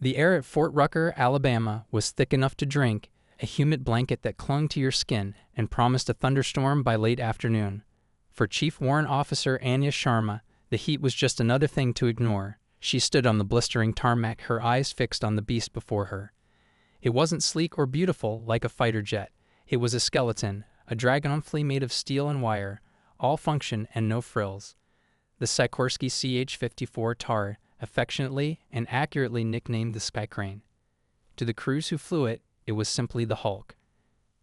The air at Fort Rucker, Alabama, was thick enough to drink, a humid blanket that clung to your skin and promised a thunderstorm by late afternoon. For Chief Warrant Officer Anya Sharma, the heat was just another thing to ignore. She stood on the blistering tarmac, her eyes fixed on the beast before her. It wasn't sleek or beautiful like a fighter jet. It was a skeleton, a dragonfly made of steel and wire, all function and no frills. The Sikorsky CH-54 TAR, affectionately and accurately nicknamed the Sky Crane. To the crews who flew it, it was simply the Hulk.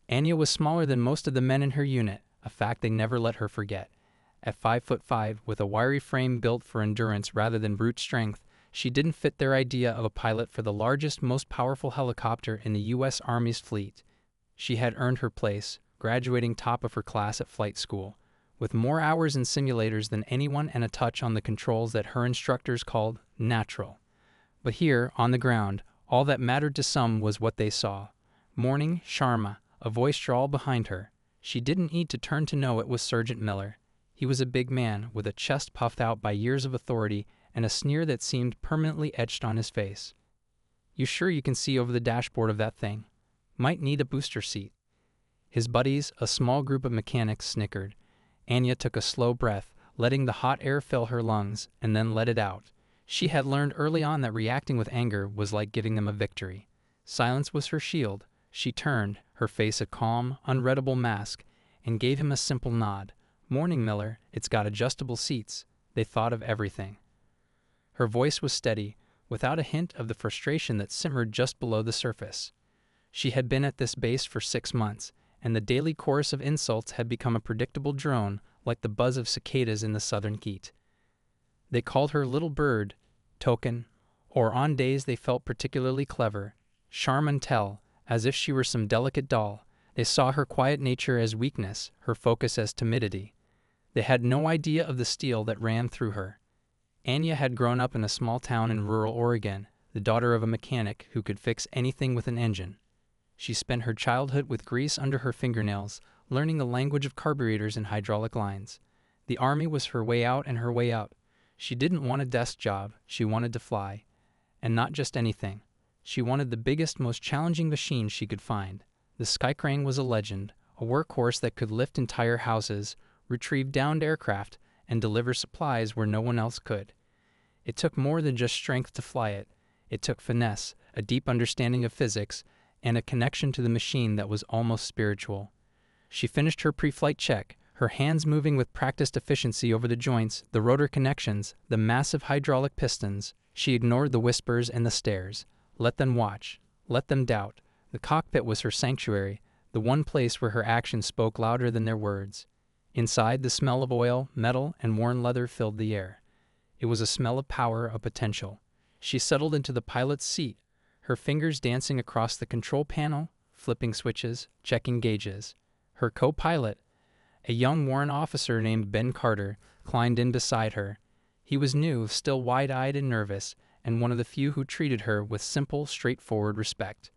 Anya was smaller than most of the men in her unit, a fact they never let her forget. At 5'5", with a wiry frame built for endurance rather than brute strength, she didn't fit their idea of a pilot for the largest, most powerful helicopter in the U.S. Army's fleet. She had earned her place, graduating top of her class at flight school, with more hours in simulators than anyone and a touch on the controls that her instructors called natural. But here, on the ground, all that mattered to some was what they saw. Morning, Sharma, a voice drawled behind her. She didn't need to turn to know it was Sergeant Miller. He was a big man, with a chest puffed out by years of authority and a sneer that seemed permanently etched on his face. "You sure you can see over the dashboard of that thing? Might need a booster seat." His buddies, a small group of mechanics, snickered. Anya took a slow breath, letting the hot air fill her lungs, and then let it out. She had learned early on that reacting with anger was like giving them a victory. Silence was her shield. She turned, her face a calm, unreadable mask, and gave him a simple nod. "Morning, Miller. It's got adjustable seats." They thought of everything. Her voice was steady, without a hint of the frustration that simmered just below the surface. She had been at this base for 6 months, and the daily chorus of insults had become a predictable drone, like the buzz of cicadas in the southern heat. They called her Little Bird, Token, or on days they felt particularly clever, Charmantel, as if she were some delicate doll. They saw her quiet nature as weakness, her focus as timidity. They had no idea of the steel that ran through her. Anya had grown up in a small town in rural Oregon, the daughter of a mechanic who could fix anything with an engine. She spent her childhood with grease under her fingernails, learning the language of carburetors and hydraulic lines. The Army was her way out and her way out. She didn't want a desk job, she wanted to fly. And not just anything. She wanted the biggest, most challenging machine she could find. The Sky Crane was a legend, a workhorse that could lift entire houses, retrieve downed aircraft, and deliver supplies where no one else could. It took more than just strength to fly it. It took finesse, a deep understanding of physics, and a connection to the machine that was almost spiritual. She finished her pre-flight check, her hands moving with practiced efficiency over the joints, the rotor connections, the massive hydraulic pistons. She ignored the whispers and the stares. Let them watch. Let them doubt. The cockpit was her sanctuary, the one place where her actions spoke louder than their words. Inside, the smell of oil, metal, and worn leather filled the air. It was a smell of power, of potential. She settled into the pilot's seat, her fingers dancing across the control panel, flipping switches, checking gauges. Her co-pilot, a young warrant officer named Ben Carter, climbed in beside her. He was new, still wide-eyed and nervous, and one of the few who treated her with simple, straightforward respect.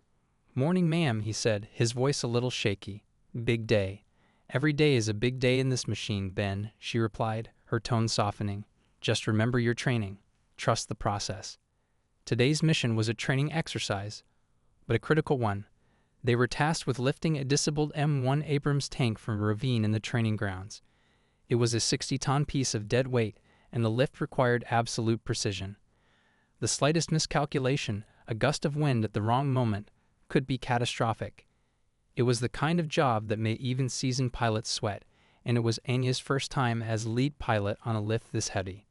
"Morning, ma'am," he said, his voice a little shaky. "Big day." "Every day is a big day in this machine, Ben," she replied, her tone softening. "Just remember your training. Trust the process." Today's mission was a training exercise, but a critical one. They were tasked with lifting a disabled M1 Abrams tank from a ravine in the training grounds. It was a 60-ton piece of dead weight, and the lift required absolute precision. The slightest miscalculation, a gust of wind at the wrong moment, could be catastrophic. It was the kind of job that made even seasoned pilots sweat, and it was Anya's first time as lead pilot on a lift this heavy.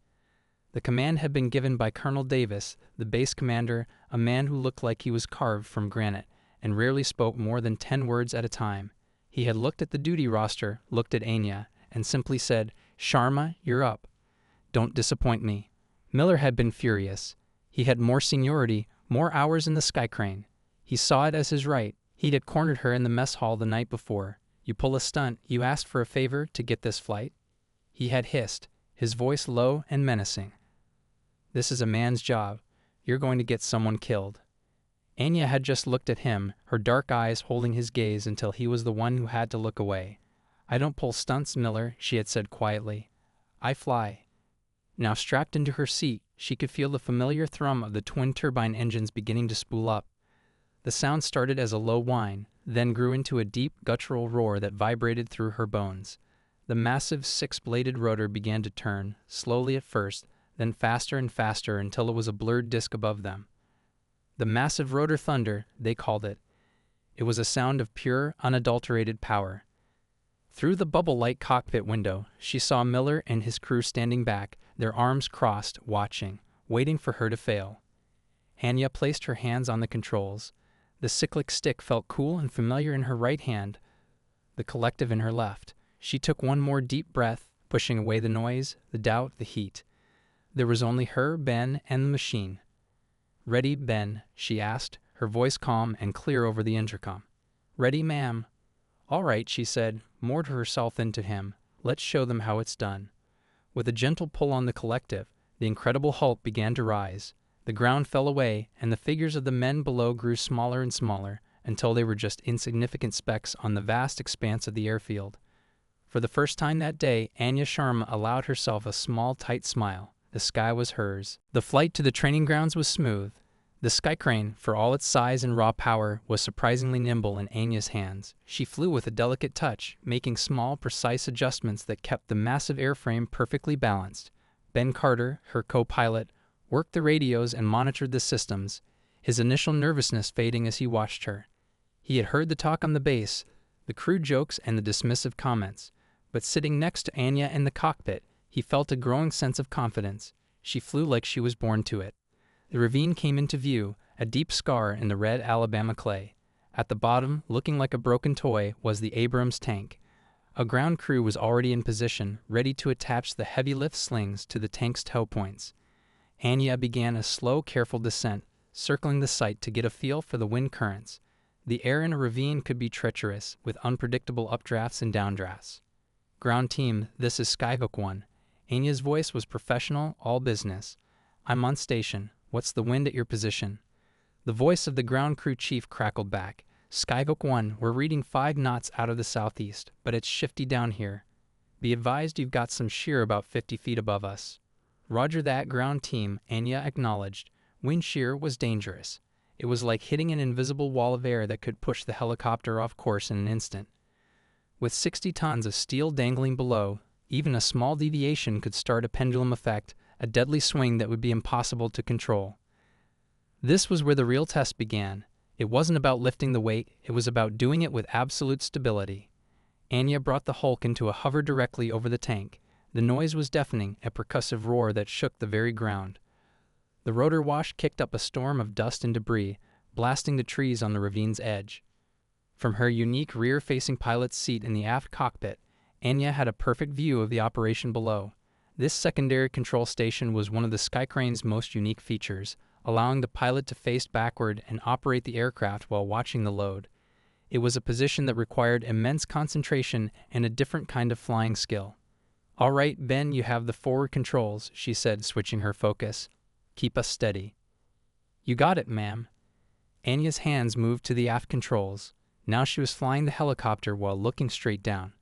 The command had been given by Colonel Davis, the base commander, a man who looked like he was carved from granite, and rarely spoke more than 10 words at a time. He had looked at the duty roster, looked at Anya, and simply said, "Sharma, you're up. Don't disappoint me." Miller had been furious. He had more seniority, more hours in the Sky Crane. He saw it as his right. He had cornered her in the mess hall the night before. "You pull a stunt, you asked for a favor to get this flight?" He had hissed, his voice low and menacing. "This is a man's job. You're going to get someone killed." Anya had just looked at him, her dark eyes holding his gaze until he was the one who had to look away. "I don't pull stunts, Miller," she had said quietly. "I fly." Now strapped into her seat, she could feel the familiar thrum of the twin turbine engines beginning to spool up. The sound started as a low whine, then grew into a deep, guttural roar that vibrated through her bones. The massive six-bladed rotor began to turn, slowly at first, then faster and faster until it was a blurred disk above them. The massive rotor thunder, they called it. It was a sound of pure, unadulterated power. Through the bubble-light cockpit window, she saw Miller and his crew standing back, their arms crossed, watching, waiting for her to fail. Anya placed her hands on the controls. The cyclic stick felt cool and familiar in her right hand, the collective in her left. She took one more deep breath, pushing away the noise, the doubt, the heat. There was only her, Ben, and the machine. "Ready, Ben?" she asked, her voice calm and clear over the intercom. "Ready, ma'am." "All right," she said, more to herself than to him. "Let's show them how it's done." With a gentle pull on the collective, the incredible hulk began to rise. The ground fell away, and the figures of the men below grew smaller and smaller, until they were just insignificant specks on the vast expanse of the airfield. For the first time that day, Anya Sharma allowed herself a small, tight smile. The sky was hers. The flight to the training grounds was smooth. The Skycrane, for all its size and raw power, was surprisingly nimble in Anya's hands. She flew with a delicate touch, making small, precise adjustments that kept the massive airframe perfectly balanced. Ben Carter, her co-pilot, worked the radios and monitored the systems, his initial nervousness fading as he watched her. He had heard the talk on the base, the crude jokes and the dismissive comments, but sitting next to Anya in the cockpit, he felt a growing sense of confidence. She flew like she was born to it. The ravine came into view, a deep scar in the red Alabama clay. At the bottom, looking like a broken toy, was the Abrams tank. A ground crew was already in position, ready to attach the heavy lift slings to the tank's tow points. Anya began a slow, careful descent, circling the site to get a feel for the wind currents. The air in a ravine could be treacherous, with unpredictable updrafts and downdrafts. "Ground team, this is Skyhook 1. Anya's voice was professional, all business. "I'm on station. What's the wind at your position?" The voice of the ground crew chief crackled back. "Skyhook 1, we're reading 5 knots out of the southeast, but it's shifty down here. Be advised you've got some shear about 50 feet above us." "Roger that, ground team," Anya acknowledged. Wind shear was dangerous. It was like hitting an invisible wall of air that could push the helicopter off course in an instant. With 60 tons of steel dangling below, even a small deviation could start a pendulum effect, a deadly swing that would be impossible to control. This was where the real test began. It wasn't about lifting the weight, it was about doing it with absolute stability. Anya brought the Hulk into a hover directly over the tank. The noise was deafening, a percussive roar that shook the very ground. The rotor wash kicked up a storm of dust and debris, blasting the trees on the ravine's edge. From her unique rear-facing pilot's seat in the aft cockpit, Anya had a perfect view of the operation below. This secondary control station was one of the Skycrane's most unique features, allowing the pilot to face backward and operate the aircraft while watching the load. It was a position that required immense concentration and a different kind of flying skill. "All right, Ben, you have the forward controls," she said, switching her focus. "Keep us steady." "You got it, ma'am." Anya's hands moved to the aft controls. Now she was flying the helicopter while looking straight down.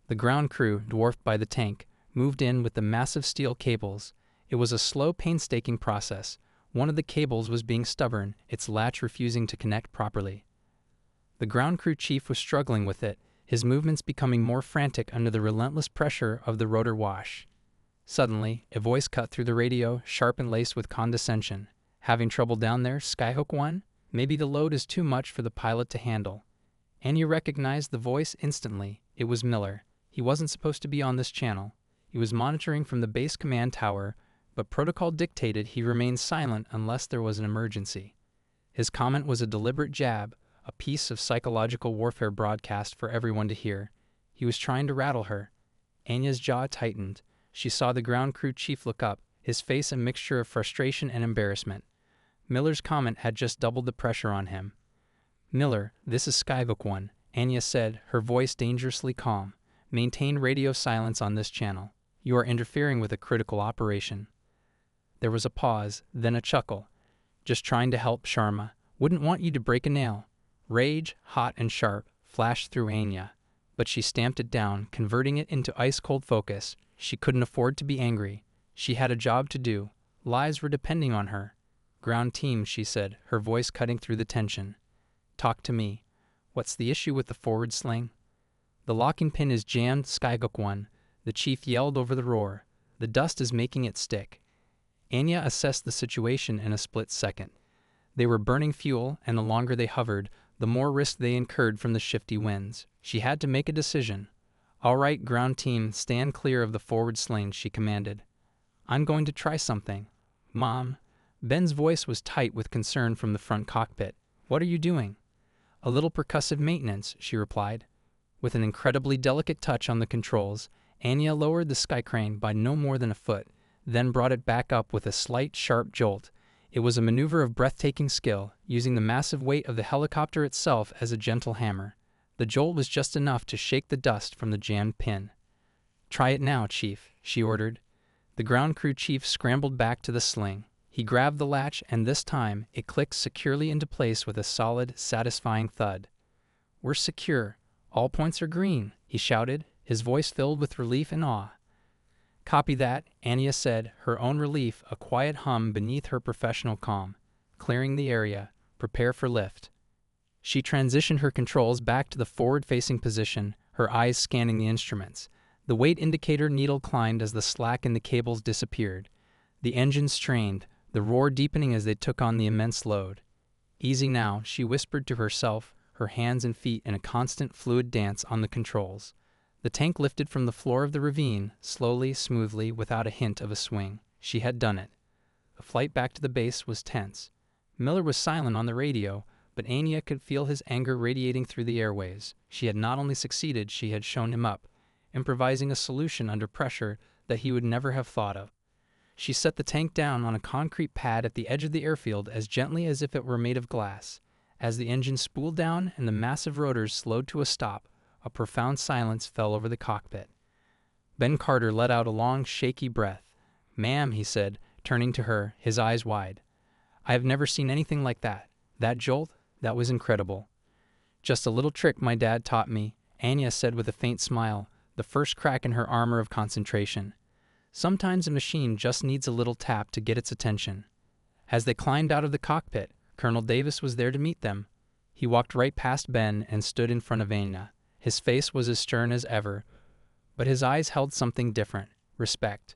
The ground crew, dwarfed by the tank, moved in with the massive steel cables. It was a slow, painstaking process. One of the cables was being stubborn, its latch refusing to connect properly. The ground crew chief was struggling with it, his movements becoming more frantic under the relentless pressure of the rotor wash. Suddenly, a voice cut through the radio, sharp and laced with condescension. "Having trouble down there, Skyhook 1? Maybe the load is too much for the pilot to handle." Anya recognized the voice instantly. It was Miller. He wasn't supposed to be on this channel. He was monitoring from the base command tower, but protocol dictated he remain silent unless there was an emergency. His comment was a deliberate jab, a piece of psychological warfare broadcast for everyone to hear. He was trying to rattle her. Anya's jaw tightened. She saw the ground crew chief look up, his face a mixture of frustration and embarrassment. Miller's comment had just doubled the pressure on him. "Miller, this is Skyhook 1, Anya said, her voice dangerously calm. "Maintain radio silence on this channel. You are interfering with a critical operation." There was a pause, then a chuckle. "Just trying to help, Sharma. Wouldn't want you to break a nail." Rage, hot and sharp, flashed through Anya, but she stamped it down, converting it into ice-cold focus. She couldn't afford to be angry. She had a job to do. Lives were depending on her. "Ground team," she said, her voice cutting through the tension. "Talk to me. What's the issue with the forward sling?" "The locking pin is jammed, Skyhook 1," the chief yelled over the roar. "The dust is making it stick." Anya assessed the situation in a split second. They were burning fuel, and the longer they hovered, the more risk they incurred from the shifty winds. She had to make a decision. "All right, ground team, stand clear of the forward sling," she commanded. "I'm going to try something." "Mom." Ben's voice was tight with concern from the front cockpit. "What are you doing?" "A little percussive maintenance," she replied. With an incredibly delicate touch on the controls, Anya lowered the skycrane by no more than a foot, then brought it back up with a slight, sharp jolt. It was a maneuver of breathtaking skill, using the massive weight of the helicopter itself as a gentle hammer. The jolt was just enough to shake the dust from the jammed pin. "Try it now, Chief," she ordered. The ground crew chief scrambled back to the sling. He grabbed the latch, and this time it clicked securely into place with a solid, satisfying thud. "We're secure. All points are green," he shouted, his voice filled with relief and awe. "Copy that," Anya said, her own relief a quiet hum beneath her professional calm. "Clearing the area. Prepare for lift." She transitioned her controls back to the forward-facing position, her eyes scanning the instruments. The weight indicator needle climbed as the slack in the cables disappeared. The engine strained, the roar deepening as they took on the immense load. "Easy now," she whispered to herself, her hands and feet in a constant fluid dance on the controls. The tank lifted from the floor of the ravine, slowly, smoothly, without a hint of a swing. She had done it. The flight back to the base was tense. Miller was silent on the radio, but Anya could feel his anger radiating through the airwaves. She had not only succeeded, she had shown him up, improvising a solution under pressure that he would never have thought of. She set the tank down on a concrete pad at the edge of the airfield as gently as if it were made of glass. As the engine spooled down and the massive rotors slowed to a stop, a profound silence fell over the cockpit. Ben Carter let out a long, shaky breath. "Ma'am," he said, turning to her, his eyes wide. "I have never seen anything like that. That jolt, that was incredible." "Just a little trick my dad taught me," Anya said with a faint smile, the first crack in her armor of concentration. Sometimes a machine just needs a little tap to get its attention. As they climbed out of the cockpit, Colonel Davis was there to meet them. He walked right past Ben and stood in front of Anya. His face was as stern as ever, but his eyes held something different, respect.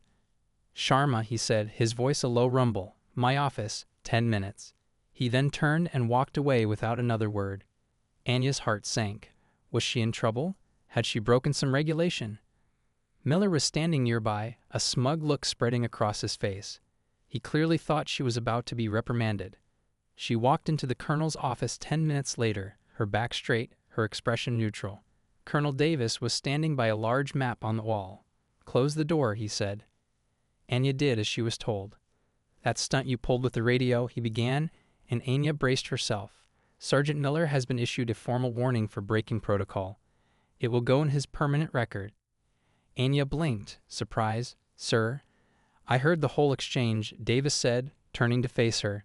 "Sharma," he said, his voice a low rumble. "My office, 10 minutes. He then turned and walked away without another word. Anya's heart sank. Was she in trouble? Had she broken some regulation? Miller was standing nearby, a smug look spreading across his face. He clearly thought she was about to be reprimanded. She walked into the colonel's office 10 minutes later, her back straight, her expression neutral. Colonel Davis was standing by a large map on the wall. "Close the door," he said. Anya did as she was told. "That stunt you pulled with the radio," he began, and Anya braced herself. "Sergeant Miller has been issued a formal warning for breaking protocol. It will go in his permanent record." Anya blinked, surprise. "Sir?" "I heard the whole exchange," Davis said, turning to face her.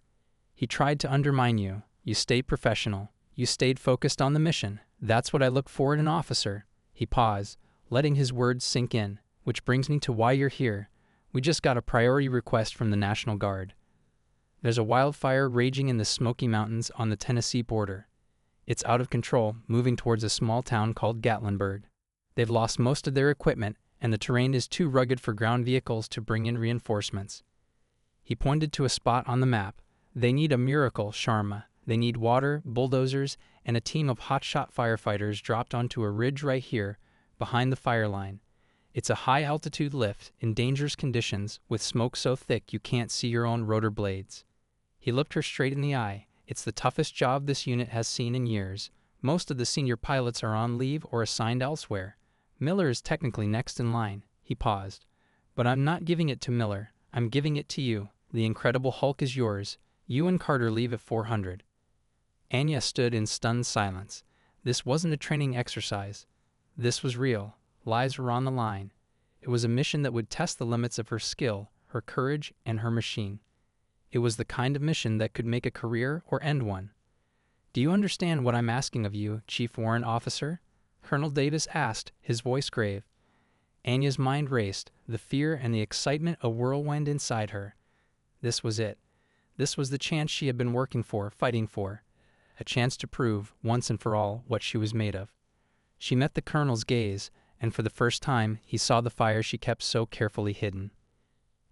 "He tried to undermine you. You stayed professional. You stayed focused on the mission. That's what I look for in an officer." He paused, letting his words sink in. "Which brings me to why you're here. We just got a priority request from the National Guard. There's a wildfire raging in the Smoky Mountains on the Tennessee border. It's out of control, moving towards a small town called Gatlinburg. They've lost most of their equipment, and the terrain is too rugged for ground vehicles to bring in reinforcements." He pointed to a spot on the map. "They need a miracle, Sharma. They need water, bulldozers, and a team of hotshot firefighters dropped onto a ridge right here, behind the fire line. It's a high-altitude lift, in dangerous conditions, with smoke so thick you can't see your own rotor blades." He looked her straight in the eye. "It's the toughest job this unit has seen in years. Most of the senior pilots are on leave or assigned elsewhere. Miller is technically next in line." He paused. "But I'm not giving it to Miller. I'm giving it to you. The Incredible Hulk is yours. You and Carter leave at 400. Anya stood in stunned silence. This wasn't a training exercise. This was real. Lives were on the line. It was a mission that would test the limits of her skill, her courage, and her machine. It was the kind of mission that could make a career or end one. "Do you understand what I'm asking of you, Chief Warrant Officer?" Colonel Davis asked, his voice grave. Anya's mind raced, the fear and the excitement a whirlwind inside her. This was it. This was the chance she had been working for, fighting for. A chance to prove, once and for all, what she was made of. She met the colonel's gaze, and for the first time he saw the fire she kept so carefully hidden.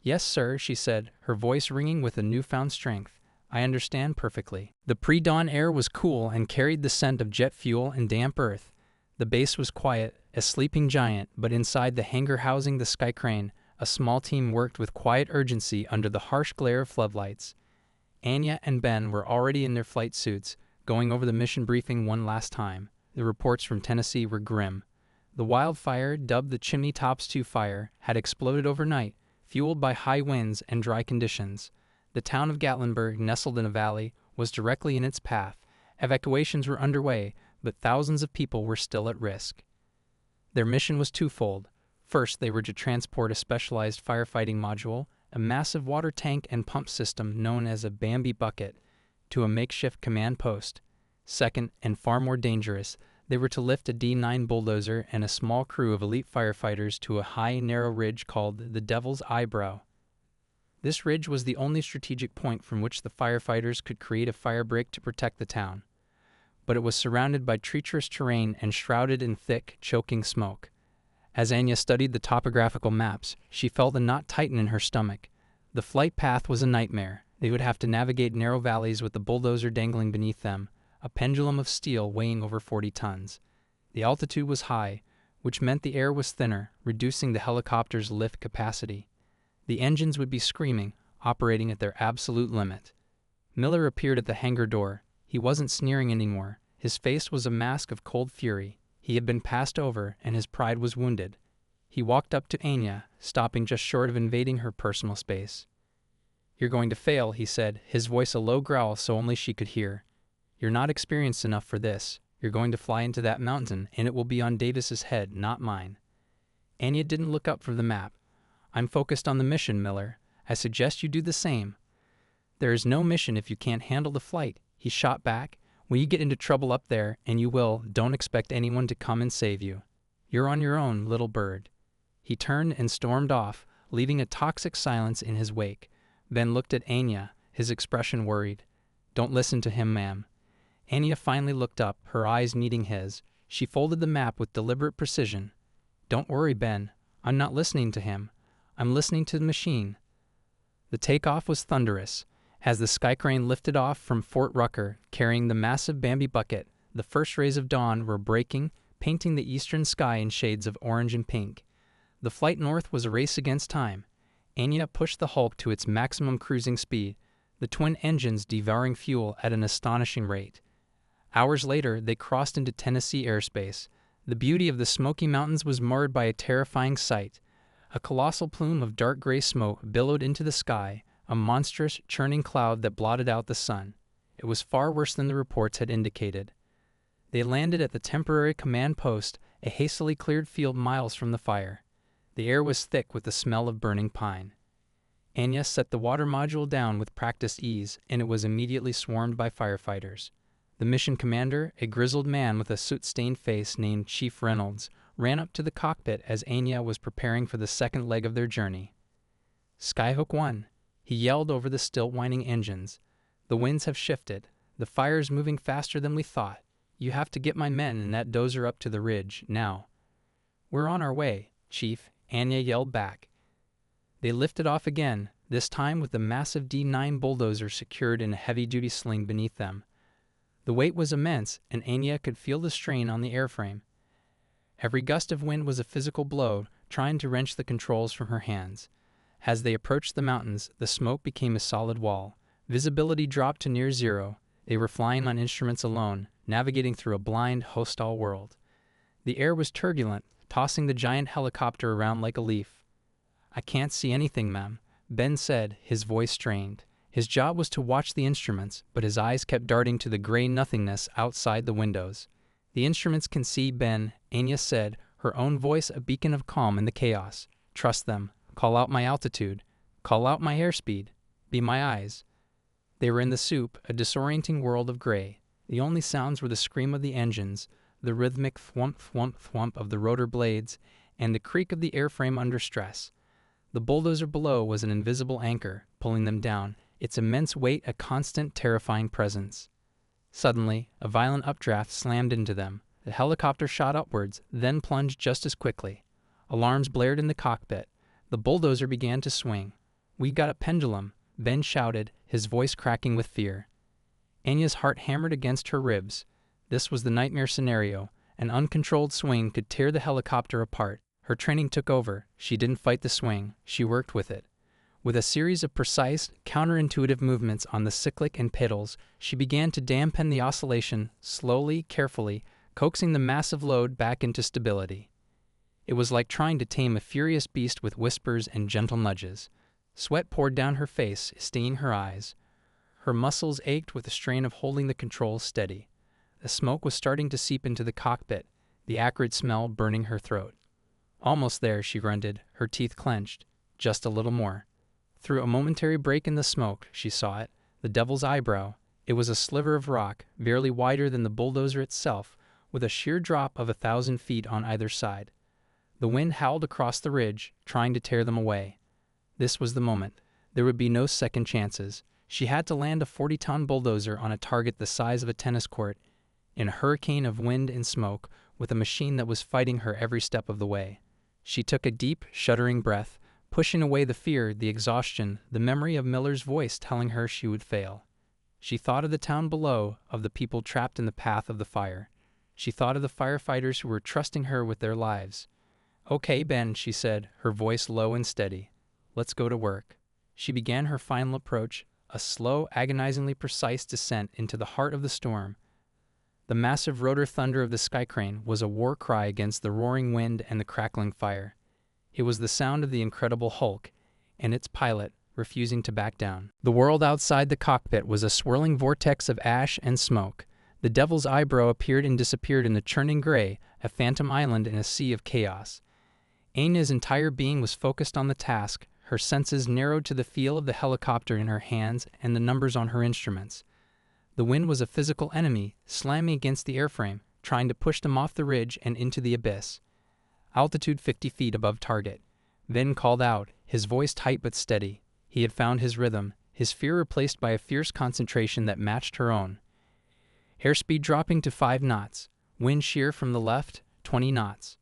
"Yes, sir," she said, her voice ringing with a newfound strength. "I understand perfectly." The pre-dawn air was cool and carried the scent of jet fuel and damp earth. The base was quiet, a sleeping giant, but inside the hangar housing the Sky Crane, a small team worked with quiet urgency under the harsh glare of floodlights. Anya and Ben were already in their flight suits, going over the mission briefing one last time. The reports from Tennessee were grim. The wildfire, dubbed the Chimney Tops 2 fire, had exploded overnight, fueled by high winds and dry conditions. The town of Gatlinburg, nestled in a valley, was directly in its path. Evacuations were underway, but thousands of people were still at risk. Their mission was twofold. First, they were to transport a specialized firefighting module, a massive water tank and pump system known as a Bambi bucket, to a makeshift command post. Second, and far more dangerous, they were to lift a D9 bulldozer and a small crew of elite firefighters to a high, narrow ridge called the Devil's Eyebrow. This ridge was the only strategic point from which the firefighters could create a firebreak to protect the town. But it was surrounded by treacherous terrain and shrouded in thick, choking smoke. As Anya studied the topographical maps, she felt a knot tighten in her stomach. The flight path was a nightmare. They would have to navigate narrow valleys with the bulldozer dangling beneath them, a pendulum of steel weighing over 40 tons. The altitude was high, which meant the air was thinner, reducing the helicopter's lift capacity. The engines would be screaming, operating at their absolute limit. Miller appeared at the hangar door. He wasn't sneering anymore. His face was a mask of cold fury. He had been passed over, and his pride was wounded. He walked up to Anya, stopping just short of invading her personal space. "You're going to fail," he said, his voice a low growl so only she could hear. "You're not experienced enough for this. You're going to fly into that mountain, and it will be on Davis's head, not mine." Anya didn't look up from the map. "I'm focused on the mission, Miller. I suggest you do the same." "There is no mission if you can't handle the flight," he shot back. "When you get into trouble up there, and you will, don't expect anyone to come and save you. You're on your own, little bird." He turned and stormed off, leaving a toxic silence in his wake. Ben looked at Anya, his expression worried. "Don't listen to him, ma'am." Anya finally looked up, her eyes meeting his. She folded the map with deliberate precision. "Don't worry, Ben. I'm not listening to him. I'm listening to the machine." The takeoff was thunderous. As the Sky Crane lifted off from Fort Rucker, carrying the massive Bambi bucket, the first rays of dawn were breaking, painting the eastern sky in shades of orange and pink. The flight north was a race against time. Anya pushed the Hulk to its maximum cruising speed, the twin engines devouring fuel at an astonishing rate. Hours later, they crossed into Tennessee airspace. The beauty of the Smoky Mountains was marred by a terrifying sight. A colossal plume of dark gray smoke billowed into the sky, a monstrous, churning cloud that blotted out the sun. It was far worse than the reports had indicated. They landed at the temporary command post, a hastily cleared field miles from the fire. The air was thick with the smell of burning pine. Anya set the water module down with practiced ease, and it was immediately swarmed by firefighters. The mission commander, a grizzled man with a soot-stained face named Chief Reynolds, ran up to the cockpit as Anya was preparing for the second leg of their journey. "Skyhook 1, he yelled over the still whining engines. "The winds have shifted. The fire's moving faster than we thought. You have to get my men and that dozer up to the ridge, now." "We're on our way, Chief," Anya yelled back. They lifted off again, this time with the massive D9 bulldozer secured in a heavy-duty sling beneath them. The weight was immense, and Anya could feel the strain on the airframe. Every gust of wind was a physical blow, trying to wrench the controls from her hands. As they approached the mountains, the smoke became a solid wall. Visibility dropped to near zero. They were flying on instruments alone, navigating through a blind, hostile world. The air was turbulent, tossing the giant helicopter around like a leaf. "I can't see anything, ma'am," Ben said, his voice strained. His job was to watch the instruments, but his eyes kept darting to the gray nothingness outside the windows. "The instruments can see, Ben," Anya said, her own voice a beacon of calm in the chaos. "Trust them. Call out my altitude. Call out my airspeed. Be my eyes." They were in the soup, a disorienting world of gray. The only sounds were the scream of the engines, the rhythmic thwump, thwump, thwump of the rotor blades, and the creak of the airframe under stress. The bulldozer below was an invisible anchor, pulling them down, its immense weight a constant, terrifying presence. Suddenly, a violent updraft slammed into them. The helicopter shot upwards, then plunged just as quickly. Alarms blared in the cockpit. The bulldozer began to swing. "We got a pendulum," Ben shouted, his voice cracking with fear. Anya's heart hammered against her ribs. This was the nightmare scenario. An uncontrolled swing could tear the helicopter apart. Her training took over. She didn't fight the swing, she worked with it. With a series of precise, counterintuitive movements on the cyclic and pedals, she began to dampen the oscillation, slowly, carefully, coaxing the massive load back into stability. It was like trying to tame a furious beast with whispers and gentle nudges. Sweat poured down her face, stinging her eyes. Her muscles ached with the strain of holding the controls steady. The smoke was starting to seep into the cockpit, the acrid smell burning her throat. "Almost there," she grunted, her teeth clenched. "Just a little more." Through a momentary break in the smoke, she saw it, the Devil's Eyebrow. It was a sliver of rock, barely wider than the bulldozer itself, with a sheer drop of 1,000 feet on either side. The wind howled across the ridge, trying to tear them away. This was the moment. There would be no second chances. She had to land a 40-ton bulldozer on a target the size of a tennis court, in a hurricane of wind and smoke, with a machine that was fighting her every step of the way. She took a deep, shuddering breath, pushing away the fear, the exhaustion, the memory of Miller's voice telling her she would fail. She thought of the town below, of the people trapped in the path of the fire. She thought of the firefighters who were trusting her with their lives. "Okay, Ben," she said, her voice low and steady. "Let's go to work." She began her final approach, a slow, agonizingly precise descent into the heart of the storm. The massive rotor thunder of the skycrane was a war cry against the roaring wind and the crackling fire. It was the sound of the Incredible Hulk, and its pilot, refusing to back down. The world outside the cockpit was a swirling vortex of ash and smoke. The Devil's Eyebrow appeared and disappeared in the churning gray, a phantom island in a sea of chaos. Anya's entire being was focused on the task, her senses narrowed to the feel of the helicopter in her hands and the numbers on her instruments. The wind was a physical enemy, slamming against the airframe, trying to push them off the ridge and into the abyss. Altitude 50 feet above target. Ben called out, his voice tight but steady. He had found his rhythm, his fear replaced by a fierce concentration that matched her own. Airspeed dropping to 5 knots. Wind shear from the left, 20 knots.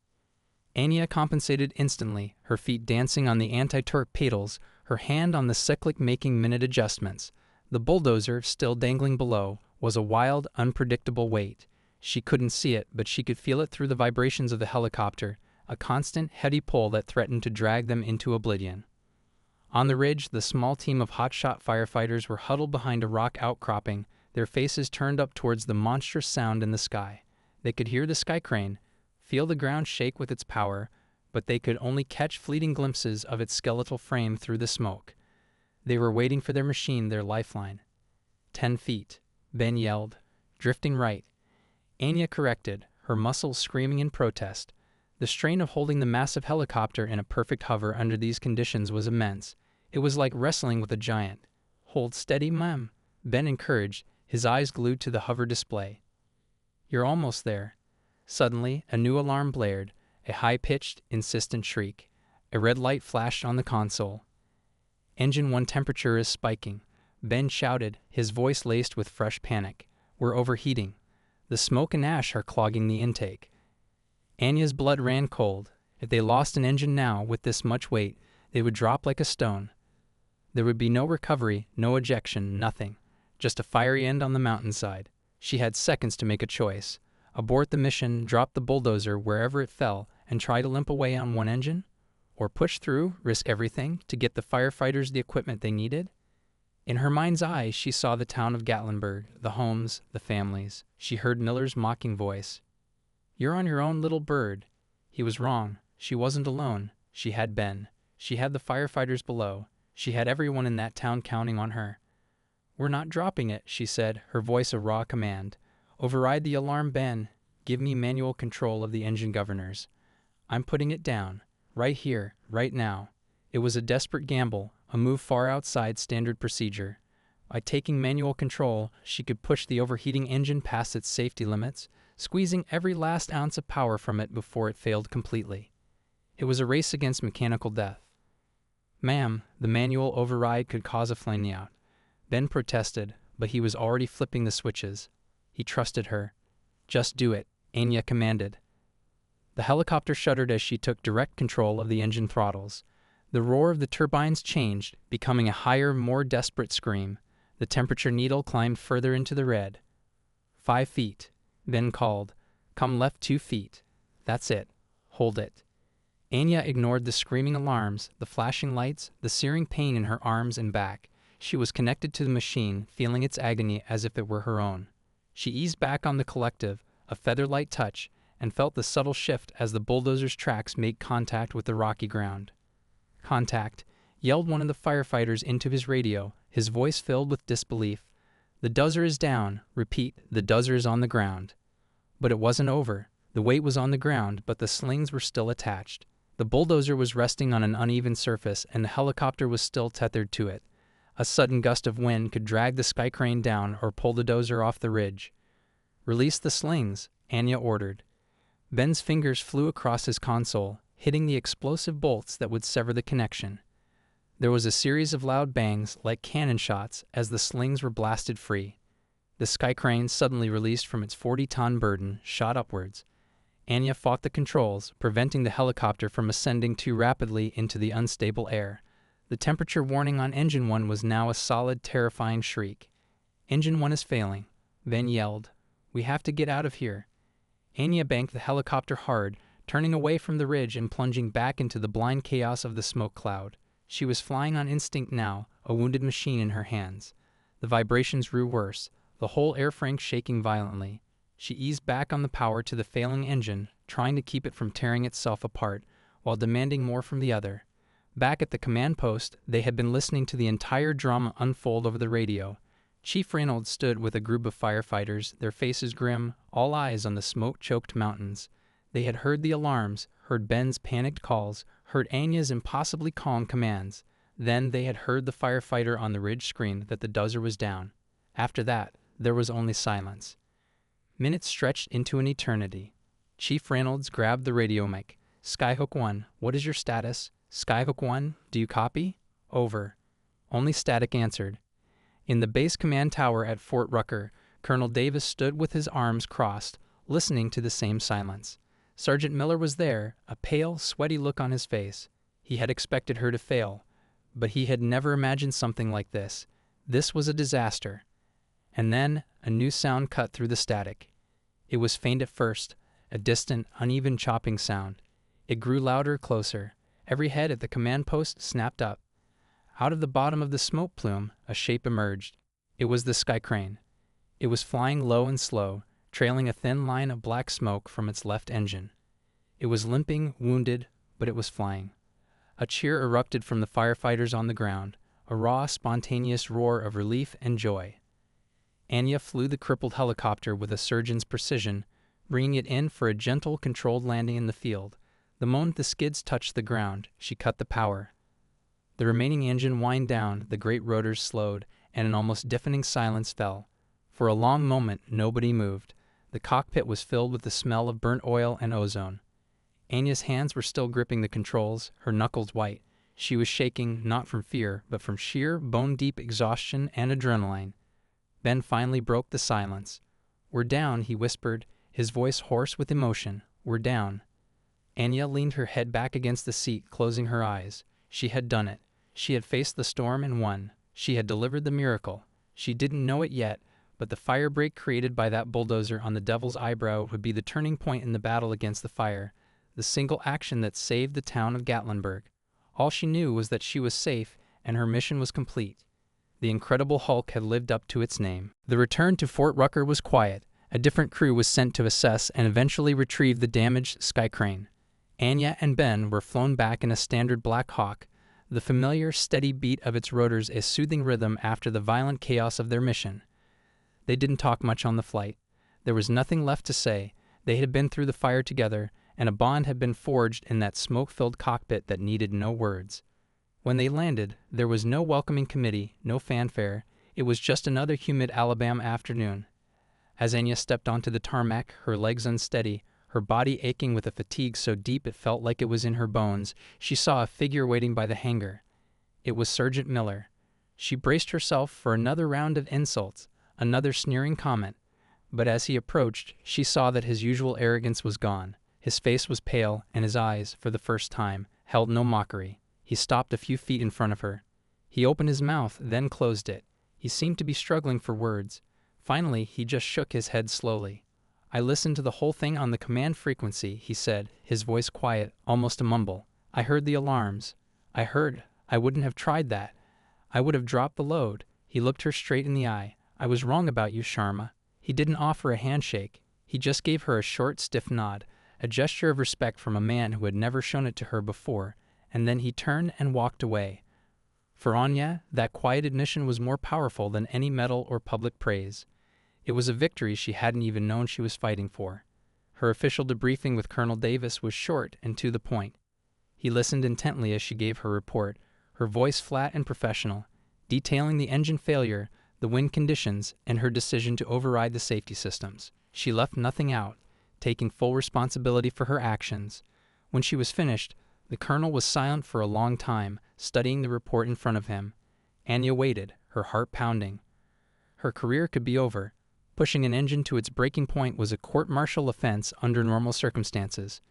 Anya compensated instantly, her feet dancing on the anti-torque pedals, her hand on the cyclic making minute adjustments. The bulldozer, still dangling below, was a wild, unpredictable weight. She couldn't see it, but she could feel it through the vibrations of the helicopter, a constant, heady pull that threatened to drag them into oblivion. On the ridge, the small team of hotshot firefighters were huddled behind a rock outcropping, their faces turned up towards the monstrous sound in the sky. They could hear the skycrane, feel the ground shake with its power, but they could only catch fleeting glimpses of its skeletal frame through the smoke. They were waiting for their machine, their lifeline. 10 feet, Ben yelled. Drifting right. Anya corrected, her muscles screaming in protest. The strain of holding the massive helicopter in a perfect hover under these conditions was immense. It was like wrestling with a giant. "Hold steady, ma'am," Ben encouraged, his eyes glued to the hover display. "You're almost there." Suddenly, a new alarm blared, a high-pitched, insistent shriek. A red light flashed on the console. "Engine 1 temperature is spiking," Ben shouted, his voice laced with fresh panic. "We're overheating. The smoke and ash are clogging the intake." Anya's blood ran cold. If they lost an engine now, with this much weight, they would drop like a stone. There would be no recovery, no ejection, nothing. Just a fiery end on the mountainside. She had seconds to make a choice. Abort the mission, drop the bulldozer wherever it fell, and try to limp away on one engine? Or push through, risk everything, to get the firefighters the equipment they needed? In her mind's eye, she saw the town of Gatlinburg, the homes, the families. She heard Miller's mocking voice. "You're on your own, little bird." He was wrong. She wasn't alone. She had Ben. She had the firefighters below. She had everyone in that town counting on her. "We're not dropping it," she said, her voice a raw command. "Override the alarm, Ben. Give me manual control of the engine governors. I'm putting it down. Right here, right now." It was a desperate gamble, a move far outside standard procedure. By taking manual control, she could push the overheating engine past its safety limits, squeezing every last ounce of power from it before it failed completely. It was a race against mechanical death. "Ma'am, the manual override could cause a flameout." Ben protested, but he was already flipping the switches. He trusted her. "Just do it," Anya commanded. The helicopter shuddered as she took direct control of the engine throttles. The roar of the turbines changed, becoming a higher, more desperate scream. The temperature needle climbed further into the red. 5 feet. Ben called. "Come left 2 feet. That's it. Hold it." Anya ignored the screaming alarms, the flashing lights, the searing pain in her arms and back. She was connected to the machine, feeling its agony as if it were her own. She eased back on the collective, a feather-light touch, and felt the subtle shift as the bulldozer's tracks made contact with the rocky ground. "Contact," yelled one of the firefighters into his radio, his voice filled with disbelief. "The dozer is down. Repeat, the dozer is on the ground." But it wasn't over. The weight was on the ground, but the slings were still attached. The bulldozer was resting on an uneven surface, and the helicopter was still tethered to it. A sudden gust of wind could drag the sky crane down or pull the dozer off the ridge. "Release the slings," Anya ordered. Ben's fingers flew across his console, hitting the explosive bolts that would sever the connection. There was a series of loud bangs, like cannon shots, as the slings were blasted free. The sky crane, suddenly released from its 40-ton burden, shot upwards. Anya fought the controls, preventing the helicopter from ascending too rapidly into the unstable air. The temperature warning on Engine 1 was now a solid, terrifying shriek. "Engine 1 is failing," Ben yelled. "We have to get out of here." Anya banked the helicopter hard, turning away from the ridge and plunging back into the blind chaos of the smoke cloud. She was flying on instinct now, a wounded machine in her hands. The vibrations grew worse, the whole airframe shaking violently. She eased back on the power to the failing engine, trying to keep it from tearing itself apart, while demanding more from the other. Back at the command post, they had been listening to the entire drama unfold over the radio. Chief Reynolds stood with a group of firefighters, their faces grim, all eyes on the smoke-choked mountains. They had heard the alarms, heard Ben's panicked calls, heard Anya's impossibly calm commands. Then they had heard the firefighter on the ridge scream that the dozer was down. After that, there was only silence. Minutes stretched into an eternity. Chief Reynolds grabbed the radio mic. "Skyhook 1, what is your status? Skyhook 1, do you copy?" "Over." Only static answered. In the base command tower at Fort Rucker, Colonel Davis stood with his arms crossed, listening to the same silence. Sergeant Miller was there, a pale, sweaty look on his face. He had expected her to fail, but he had never imagined something like this. This was a disaster. And then a new sound cut through the static. It was faint at first, a distant, uneven chopping sound. It grew louder, closer. Every head at the command post snapped up. Out of the bottom of the smoke plume, a shape emerged. It was the sky crane. It was flying low and slow, trailing a thin line of black smoke from its left engine. It was limping, wounded, but it was flying. A cheer erupted from the firefighters on the ground, a raw, spontaneous roar of relief and joy. Anya flew the crippled helicopter with a surgeon's precision, bringing it in for a gentle, controlled landing in the field. The moment the skids touched the ground, she cut the power. The remaining engine whined down, the great rotors slowed, and an almost deafening silence fell. For a long moment, nobody moved. The cockpit was filled with the smell of burnt oil and ozone. Anya's hands were still gripping the controls, her knuckles white. She was shaking, not from fear, but from sheer, bone-deep exhaustion and adrenaline. Ben finally broke the silence. "We're down," he whispered, his voice hoarse with emotion. "We're down." Anya leaned her head back against the seat, closing her eyes. She had done it. She had faced the storm and won. She had delivered the miracle. She didn't know it yet, but the fire break created by that bulldozer on the Devil's Eyebrow would be the turning point in the battle against the fire, the single action that saved the town of Gatlinburg. All she knew was that she was safe, and her mission was complete. The Incredible Hulk had lived up to its name. The return to Fort Rucker was quiet. A different crew was sent to assess and eventually retrieve the damaged sky crane. Anya and Ben were flown back in a standard Black Hawk, the familiar, steady beat of its rotors a soothing rhythm after the violent chaos of their mission. They didn't talk much on the flight. There was nothing left to say. They had been through the fire together, and a bond had been forged in that smoke-filled cockpit that needed no words. When they landed, there was no welcoming committee, no fanfare. It was just another humid Alabama afternoon. As Anya stepped onto the tarmac, her legs unsteady, her body aching with a fatigue so deep it felt like it was in her bones. She saw a figure waiting by the hangar. It was Sergeant Miller. She braced herself for another round of insults, another sneering comment. But as he approached, she saw that his usual arrogance was gone. His face was pale, and his eyes, for the first time, held no mockery. He stopped a few feet in front of her. He opened his mouth, then closed it. He seemed to be struggling for words. Finally, he just shook his head slowly. "I listened to the whole thing on the command frequency," he said, his voice quiet, almost a mumble. "I heard the alarms. I wouldn't have tried that. I would have dropped the load." He looked her straight in the eye. "I was wrong about you, Sharma." He didn't offer a handshake. He just gave her a short, stiff nod, a gesture of respect from a man who had never shown it to her before, and then he turned and walked away. For Anya, that quiet admission was more powerful than any medal or public praise. It was a victory she hadn't even known she was fighting for. Her official debriefing with Colonel Davis was short and to the point. He listened intently as she gave her report, her voice flat and professional, detailing the engine failure, the wind conditions, and her decision to override the safety systems. She left nothing out, taking full responsibility for her actions. When she was finished, the colonel was silent for a long time, studying the report in front of him. Anya waited, her heart pounding. Her career could be over. Pushing an engine to its breaking point was a court-martial offense under normal circumstances.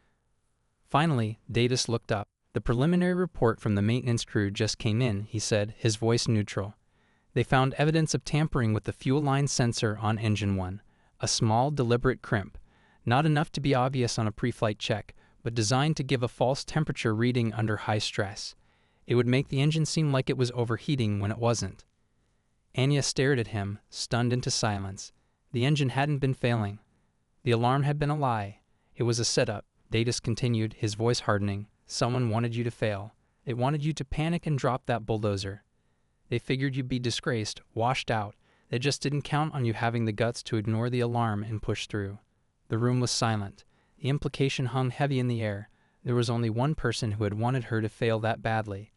Finally, Davis looked up. "The preliminary report from the maintenance crew just came in," he said, his voice neutral. "They found evidence of tampering with the fuel line sensor on Engine 1. A small, deliberate crimp. Not enough to be obvious on a pre-flight check, but designed to give a false temperature reading under high stress. It would make the engine seem like it was overheating when it wasn't." Anya stared at him, stunned into silence. The engine hadn't been failing. The alarm had been a lie. It was a setup, Davis continued, his voice hardening. "Someone wanted you to fail. They wanted you to panic and drop that bulldozer. They figured you'd be disgraced, washed out. They just didn't count on you having the guts to ignore the alarm and push through." The room was silent. The implication hung heavy in the air. There was only one person who had wanted her to fail that badly.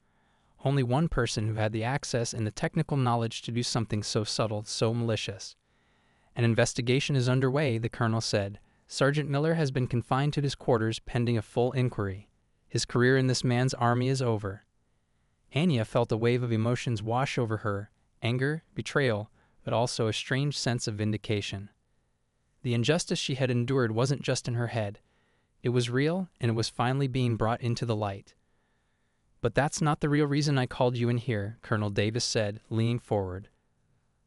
Only one person who had the access and the technical knowledge to do something so subtle, so malicious. "An investigation is underway," the colonel said. "Sergeant Miller has been confined to his quarters pending a full inquiry. His career in this man's army is over." Anya felt a wave of emotions wash over her, anger, betrayal, but also a strange sense of vindication. The injustice she had endured wasn't just in her head. It was real, and it was finally being brought into the light. "But that's not the real reason I called you in here," Colonel Davis said, leaning forward.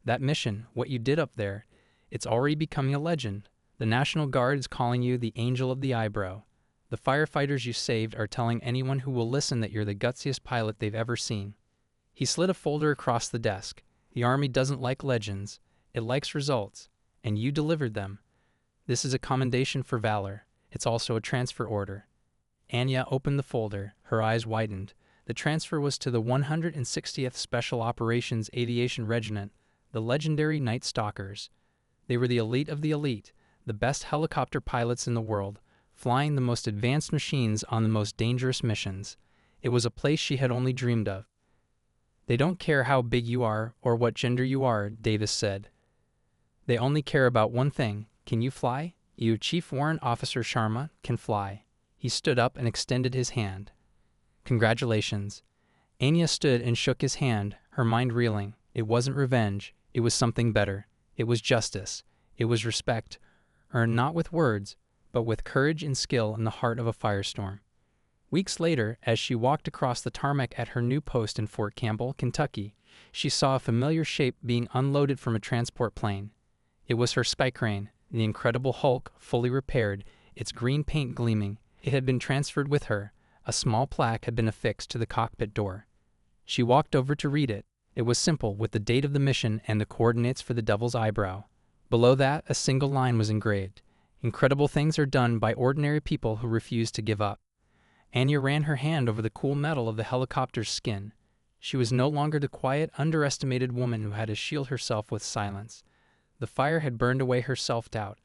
"That mission, what you did up there, it's already becoming a legend. The National Guard is calling you the Angel of the Eyebrow. The firefighters you saved are telling anyone who will listen that you're the gutsiest pilot they've ever seen." He slid a folder across the desk. "The Army doesn't like legends. It likes results. And you delivered them. This is a commendation for valor. It's also a transfer order." Anya opened the folder. Her eyes widened. The transfer was to the 160th Special Operations Aviation Regiment, the legendary Night Stalkers. They were the elite of the elite, the best helicopter pilots in the world, flying the most advanced machines on the most dangerous missions. It was a place she had only dreamed of. "They don't care how big you are or what gender you are," Davis said. "They only care about one thing. Can you fly? You, Chief Warrant Officer Sharma, can fly." He stood up and extended his hand. "Congratulations." Anya stood and shook his hand, her mind reeling. It wasn't revenge. It was something better. It was justice. It was respect, earned not with words, but with courage and skill in the heart of a firestorm. Weeks later, as she walked across the tarmac at her new post in Fort Campbell, Kentucky, she saw a familiar shape being unloaded from a transport plane. It was her Sky Crane, the Incredible Hulk, fully repaired, its green paint gleaming. It had been transferred with her. A small plaque had been affixed to the cockpit door. She walked over to read it. It was simple, with the date of the mission and the coordinates for the Devil's Eyebrow. Below that, a single line was engraved. "Incredible things are done by ordinary people who refuse to give up." Anya ran her hand over the cool metal of the helicopter's skin. She was no longer the quiet, underestimated woman who had to shield herself with silence. The fire had burned away her self-doubt.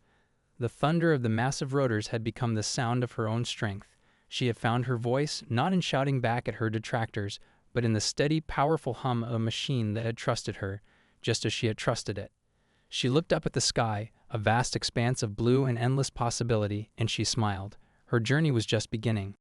The thunder of the massive rotors had become the sound of her own strength. She had found her voice, not in shouting back at her detractors, but in the steady, powerful hum of a machine that had trusted her, just as she had trusted it. She looked up at the sky, a vast expanse of blue and endless possibility, and she smiled. Her journey was just beginning.